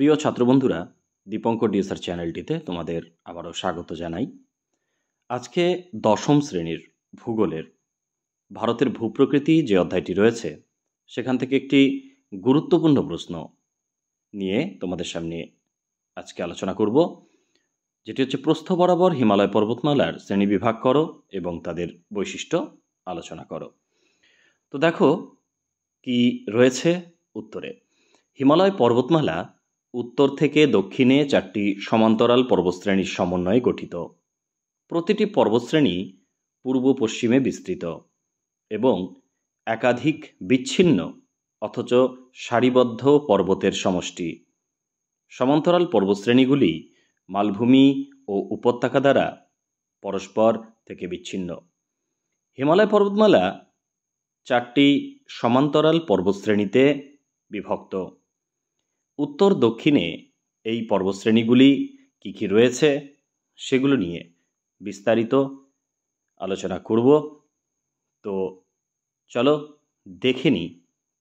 প্রিয় ছাত্রবন্ধুরা, দীপঙ্কর ডিএসআর চ্যানেলটিতে তোমাদের আবারও স্বাগত জানাই। আজকে দশম শ্রেণীর ভূগোলের ভারতের ভূপ্রকৃতি যে অধ্যায়টি রয়েছে সেখান থেকে একটি গুরুত্বপূর্ণ প্রশ্ন নিয়ে তোমাদের সামনে আজকে আলোচনা করব, যেটি হচ্ছে প্রস্থ বরাবর হিমালয় পর্বতমালার শ্রেণীবিভাগ করো এবং তাদের বৈশিষ্ট্য আলোচনা করো। তো দেখো কি রয়েছে উত্তরে। হিমালয় পর্বতমালা উত্তর থেকে দক্ষিণে 4টি সমান্তরাল পর্বতশ্রেণীর সমন্বয়ে গঠিত। প্রতিটি পর্বতশ্রেণী পূর্ব পশ্চিমে বিস্তৃত এবং একাধিক বিচ্ছিন্ন অথচ সারিবদ্ধ পর্বতের সমষ্টি। সমান্তরাল পর্বতশ্রেণীগুলি মালভূমি ও উপত্যকা দ্বারা পরস্পর থেকে বিচ্ছিন্ন। হিমালয় পর্বতমালা 4টি সমান্তরাল পর্বতশ্রেণীতে বিভক্ত। উত্তর দক্ষিণে এই পর্বতশ্রেণীগুলি কী কী রয়েছে সেগুলো নিয়ে বিস্তারিত আলোচনা করব। তো চলো দেখে নিই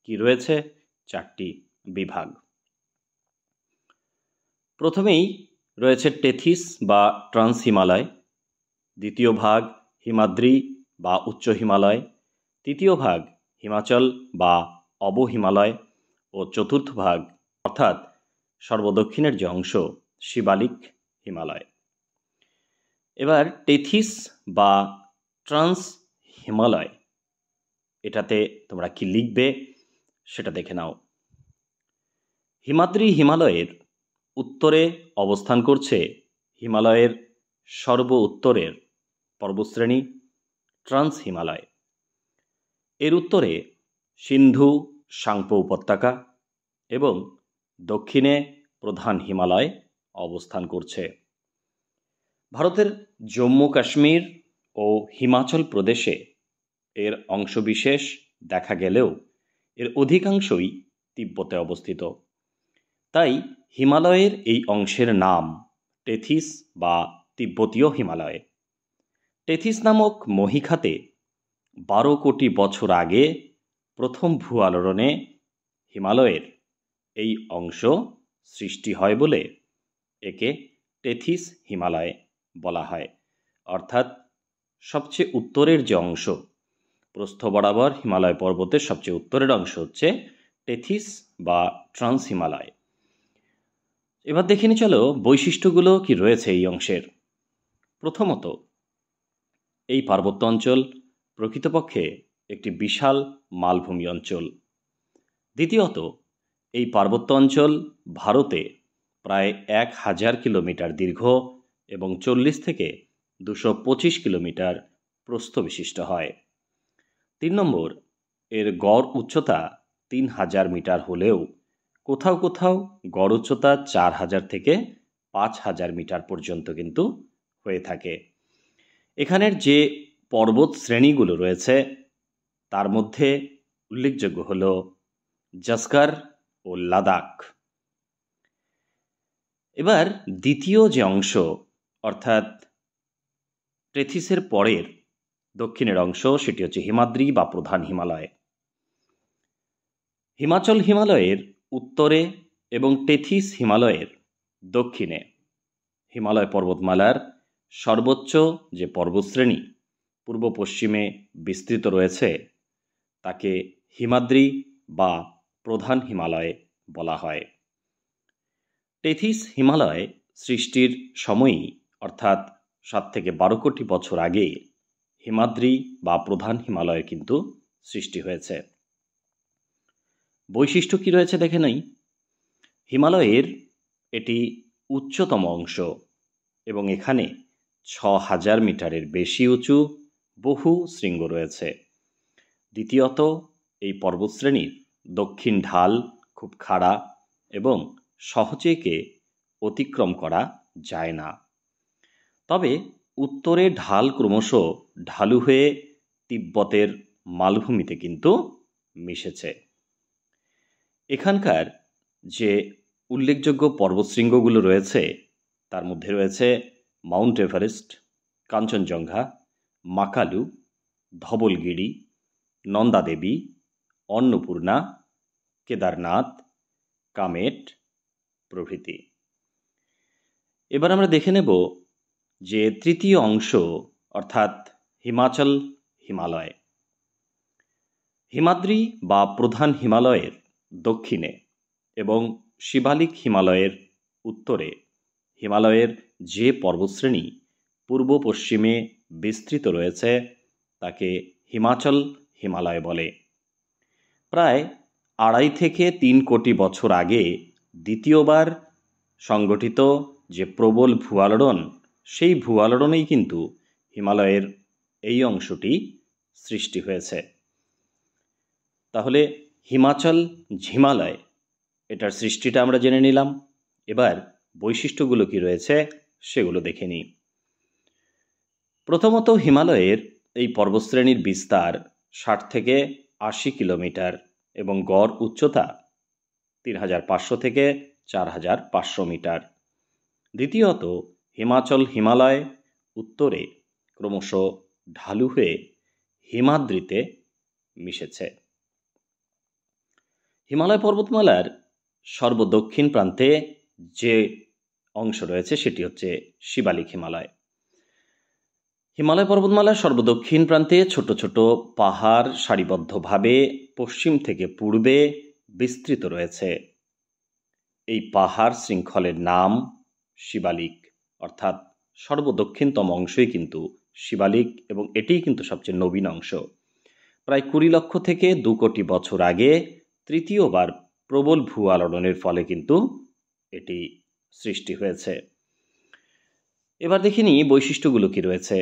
কী রয়েছে 4টি বিভাগ। প্রথমেই রয়েছে টেথিস বা ট্রান্স হিমালয়, দ্বিতীয় ভাগ হিমাদ্রি বা উচ্চ হিমালয়, তৃতীয় ভাগ হিমাচল বা অবহিমালয় ও চতুর্থ ভাগ অর্থাৎ সর্বদক্ষিণের যে অংশ শিবালিক হিমালয়। এবার টেথিস বা ট্রান্স হিমালয়, এটাতে তোমরা কি লিখবে সেটা দেখে নাও। হিমাদ্রি হিমালয়ের উত্তরে অবস্থান করছে হিমালয়ের সর্ব উত্তরের পর্বতশ্রেণী ট্রান্স হিমালয়। এর উত্তরে সিন্ধু সাংপো উপত্যকা এবং দক্ষিণে প্রধান হিমালয় অবস্থান করছে। ভারতের জম্মু কাশ্মীর ও হিমাচল প্রদেশে এর অংশবিশেষ দেখা গেলেও এর অধিকাংশই তিব্বতে অবস্থিত। তাই হিমালয়ের এই অংশের নাম টেথিস বা তিব্বতীয় হিমালয়। টেথিস নামক মহীখাতে 12 কোটি বছর আগে প্রথম ভূ আলোড়নে হিমালয়ের এই অংশ সৃষ্টি হয় বলে একে টেথিস হিমালয় বলা হয়। অর্থাৎ সবচেয়ে উত্তরের যে অংশ, প্রস্থ বরাবর হিমালয় পর্বতের সবচেয়ে উত্তরের অংশ হচ্ছে টেথিস বা ট্রান্স হিমালয়। এবার দেখে নি চলো বৈশিষ্ট্যগুলো কি রয়েছে এই অংশের। প্রথমত, এই পার্বত্য অঞ্চল প্রকৃতপক্ষে একটি বিশাল মালভূমি অঞ্চল। দ্বিতীয়ত, এই পার্বত্য অঞ্চল ভারতে প্রায় 1000 কিলোমিটার দীর্ঘ এবং 40 থেকে 225 কিলোমিটার প্রস্থ বিশিষ্ট হয়। 3 নম্বর, এর গড় উচ্চতা 3000 মিটার হলেও কোথাও কোথাও গড় উচ্চতা 4000 থেকে 5000 মিটার পর্যন্ত কিন্তু হয়ে থাকে। এখানের যে পর্বত শ্রেণীগুলো রয়েছে তার মধ্যে উল্লেখযোগ্য হল জাস্কার ও লাদাখ। এবার দ্বিতীয় যে অংশ অর্থাৎ টেথিসের পরের দক্ষিণের অংশ, সেটি হচ্ছে হিমাদ্রি বা প্রধান হিমালয়। হিমাচল হিমালয়ের উত্তরে এবং টেথিস হিমালয়ের দক্ষিণে হিমালয় পর্বতমালার সর্বোচ্চ যে পর্বতশ্রেণী পূর্ব পশ্চিমে বিস্তৃত রয়েছে তাকে হিমাদ্রি বা প্রধান হিমালয় বলা হয়। টেথিস হিমালয় সৃষ্টির সময়ই অর্থাৎ 7 থেকে 12 কোটি বছর আগে হিমাদ্রি বা প্রধান হিমালয়ের কিন্তু সৃষ্টি হয়েছে। বৈশিষ্ট্য কি রয়েছে দেখে নেই। হিমালয়ের এটি উচ্চতম অংশ এবং এখানে 6000 মিটারের বেশি উঁচু বহু শৃঙ্গ রয়েছে। দ্বিতীয়ত, এই পর্বতশ্রেণীর দক্ষিণ ঢাল খুব খাড়া এবং সহজে একে অতিক্রম করা যায় না। তবে উত্তরে ঢাল ক্রমশ ঢালু হয়ে তিব্বতের মালভূমিতে কিন্তু মিশেছে। এখানকার যে উল্লেখযোগ্য পর্বতশৃঙ্গগুলো রয়েছে তার মধ্যে রয়েছে মাউন্ট এভারেস্ট, কাঞ্চনজঙ্ঘা, মাকালু, ধবলগিরি, নন্দাদেবী, অন্নপূর্ণা, কেদারনাথ, কামেট, প্রভৃতি। এবার আমরা দেখে নেব যে তৃতীয় অংশ অর্থাৎ হিমাচল হিমালয়। হিমাদ্রি বা প্রধান হিমালয়ের দক্ষিণে এবং শিবালিক হিমালয়ের উত্তরে হিমালয়ের যে পর্বতশ্রেণী পূর্ব পশ্চিমে বিস্তৃত রয়েছে তাকে হিমাচল হিমালয় বলে। প্রায় 2.5 থেকে 3 কোটি বছর আগে দ্বিতীয়বার সংগঠিত যে প্রবল ভূয়ালোড়ন, সেই ভূয়ালোড়নেই কিন্তু হিমালয়ের এই অংশটি সৃষ্টি হয়েছে। তাহলে হিমাচল হিমালয় এটার সৃষ্টিটা আমরা জেনে নিলাম। এবার বৈশিষ্ট্যগুলো কি রয়েছে সেগুলো দেখে নিই। প্রথমত, হিমালয়ের এই পর্বতশ্রেণীর বিস্তার 60 থেকে 80 কিলোমিটার এবং গড় উচ্চতা 3500 থেকে 4500 মিটার। দ্বিতীয়ত, হিমাচল হিমালয় উত্তরে ক্রমশ ঢালু হয়ে হিমাদ্রিতে মিশেছে। হিমালয় পর্বতমালার সর্বদক্ষিণ প্রান্তে যে অংশ রয়েছে সেটি হচ্ছে শিবালিক হিমালয়। হিমালয় পর্বতমালার সর্বদক্ষিণ প্রান্তে ছোট ছোট পাহাড় সারিবদ্ধভাবে পশ্চিম থেকে পূর্বে বিস্তৃত রয়েছে। এই পাহাড় শৃঙ্খলের নাম শিবালিক, অর্থাৎ সর্বদক্ষিণতম অংশই কিন্তু শিবালিক এবং এটিই কিন্তু সবচেয়ে নবীন অংশ। প্রায় 20 লক্ষ থেকে 2 কোটি বছর আগে তৃতীয়বার প্রবল ভূয়ালোড়নের ফলে কিন্তু এটি সৃষ্টি হয়েছে। এবার দেখে নিই বৈশিষ্ট্যগুলো কি রয়েছে।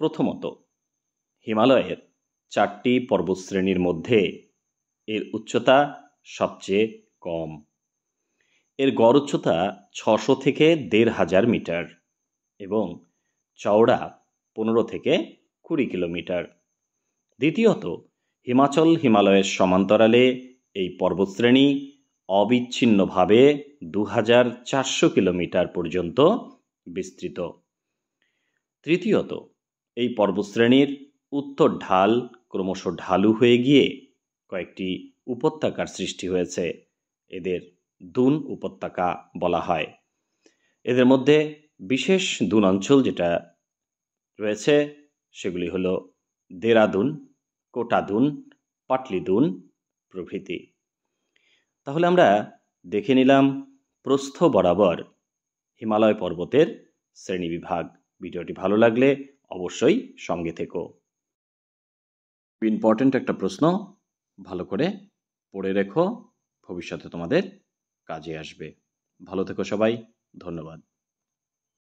প্রথমত, হিমালয়ের 4টি পর্বতশ্রেণীর মধ্যে এর উচ্চতা সবচেয়ে কম। এর গড় উচ্চতা 600 থেকে 1500 মিটার এবং চওড়া 15 থেকে 20 কিলোমিটার। দ্বিতীয়ত, হিমাচল হিমালয়ের সমান্তরালে এই পর্বতশ্রেণী অবিচ্ছিন্নভাবে 2400 কিলোমিটার পর্যন্ত বিস্তৃত। তৃতীয়ত, এই পর্বতশ্রেণীর উত্তর ঢাল ক্রমশ ঢালু হয়ে গিয়ে কয়েকটি উপত্যকার সৃষ্টি হয়েছে। এদের দুন উপত্যকা বলা হয়। এদের মধ্যে বিশেষ দুন অঞ্চল যেটা রয়েছে সেগুলি হলো দেরাদুন, কোটাদুন, পাটলিদুন প্রভৃতি। তাহলে আমরা দেখে নিলাম প্রস্থ বরাবর হিমালয় পর্বতের শ্রেণীবিভাগ। ভিডিওটি ভালো লাগলে অবশ্যই সঙ্গে থেকো। ইম্পর্টেন্ট একটা প্রশ্ন, ভালো করে পড়ে রেখো, ভবিষ্যতে তোমাদের কাজে আসবে। ভালো থেকো সবাই, ধন্যবাদ।